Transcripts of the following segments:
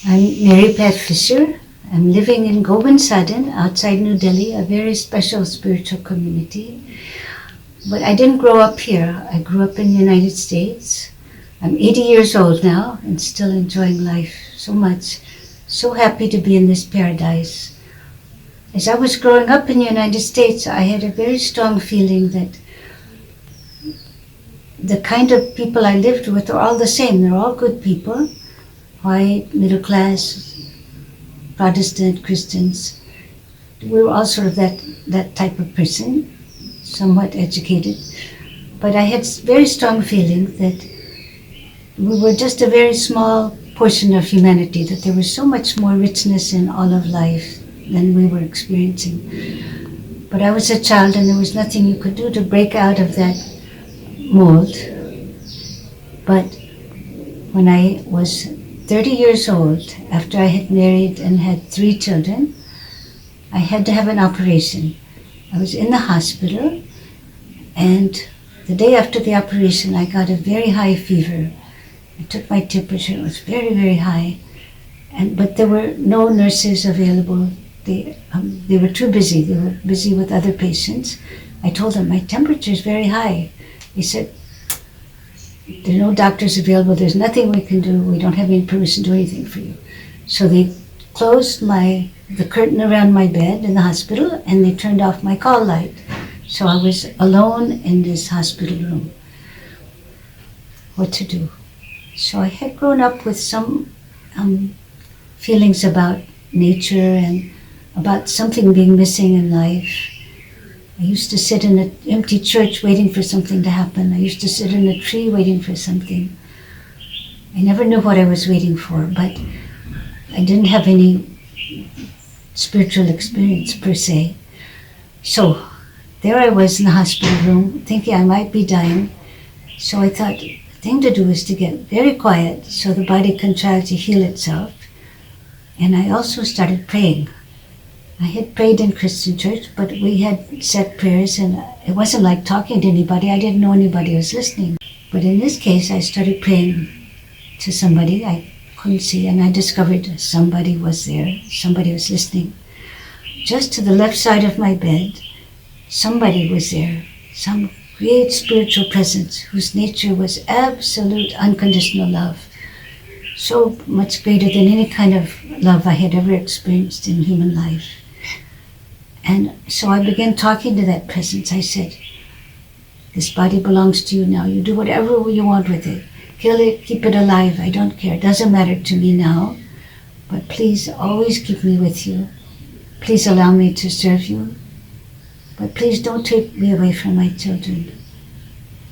I'm Мэри Пэт Фишер. I'm living in Gobind Sadan outside New Delhi, a very special spiritual community. But I didn't grow up here. I grew up in the United States. I'm 80 years old now and still enjoying life so much. So happy to be in this paradise. As I was growing up in the United States, I had a very strong feeling that the kind of people I lived with are all the same. They're all good people, white, middle class, Protestant, Christians. We were all sort of that type of person, somewhat educated. But I had a very strong feeling that we were just a very small portion of humanity, that there was so much more richness in all of life than we were experiencing. But I was a child and there was nothing you could do to break out of that mold. But when I was 30 years old, after I had married and had 3 children, I had to have an operation. I was in the hospital, and the day after the operation, I got a very high fever. I took my temperature, it was very, very high, but there were no nurses available. They were too busy. They were busy with other patients. I told them, my temperature is very high. They said, there are no doctors available, there's nothing we can do, we don't have any permission to do anything for you. So they closed the curtain around my bed in the hospital and they turned off my call light. So I was alone in this hospital room. What to do? So I had grown up with some feelings about nature and about something being missing in life. I used to sit in an empty church waiting for something to happen. I used to sit in a tree waiting for something. I never knew what I was waiting for, but I didn't have any spiritual experience per se. So there I was in the hospital room thinking I might be dying. So I thought the thing to do is to get very quiet so the body can try to heal itself. And I also started praying. I had prayed in Christian church, but we had said prayers and it wasn't like talking to anybody. I didn't know anybody was listening. But in this case, I started praying to somebody I couldn't see, and I discovered somebody was there, somebody was listening. Just to the left side of my bed, somebody was there, some great spiritual presence whose nature was absolute unconditional love. So much greater than any kind of love I had ever experienced in human life. And so I began talking to that presence. I said, this body belongs to you now. You do whatever you want with it. Kill it, keep it alive, I don't care. It doesn't matter to me now. But please always keep me with you. Please allow me to serve you. But please don't take me away from my children.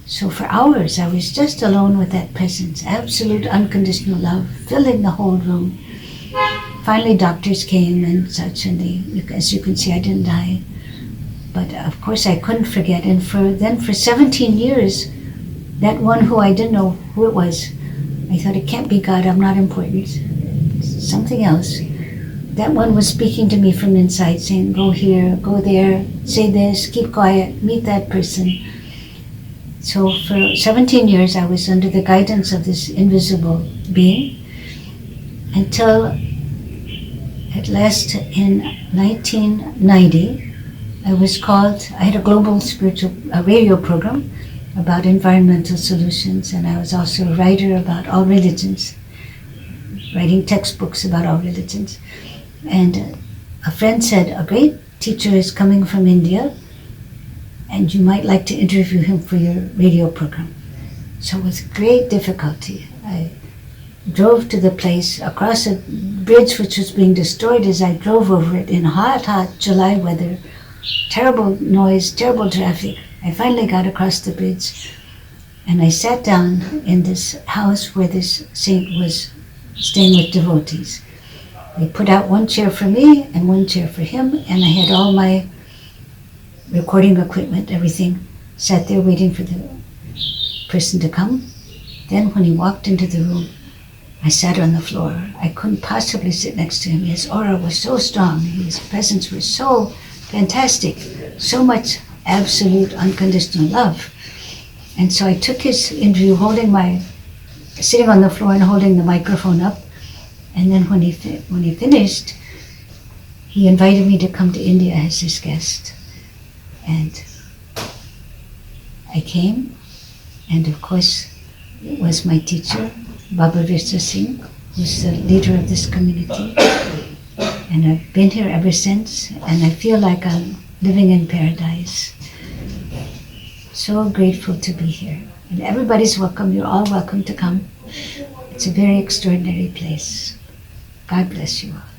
So for hours I was just alone with that presence, absolute unconditional love, filling the whole room. Finally doctors came and such, and as you can see, I didn't die. But of course I couldn't forget, and for 17 years, that one who I didn't know who it was, I thought, it can't be God, I'm not important, it's something else. That one was speaking to me from inside, saying, go here, go there, say this, keep quiet, meet that person. So for 17 years I was under the guidance of this invisible being, until at last in 1990 I was called. I had a global spiritual radio program about environmental solutions, and I was also a writer about all religions, writing textbooks about all religions. And a friend said, a great teacher is coming from India and you might like to interview him for your radio program. So with great difficulty, I drove to the place across a bridge which was being destroyed as I drove over it in hot July weather, terrible noise, terrible traffic. I finally got across the bridge and I sat down in this house where this saint was staying with devotees. They put out one chair for me and one chair for him, and I had all my recording equipment, everything, sat there waiting for the person to come. Then when he walked into the room, I sat on the floor. I couldn't possibly sit next to him. His aura was so strong, his presence was so fantastic, so much absolute unconditional love. And so I took his interview sitting on the floor and holding the microphone up, And then when he finished, he invited me to come to India as his guest. And I came, and of course it was my teacher, Baba Virsa Singh, who's the leader of this community. And I've been here ever since, and I feel like I'm living in paradise. So grateful to be here. And everybody's welcome, you're all welcome to come. It's a very extraordinary place. God bless you all.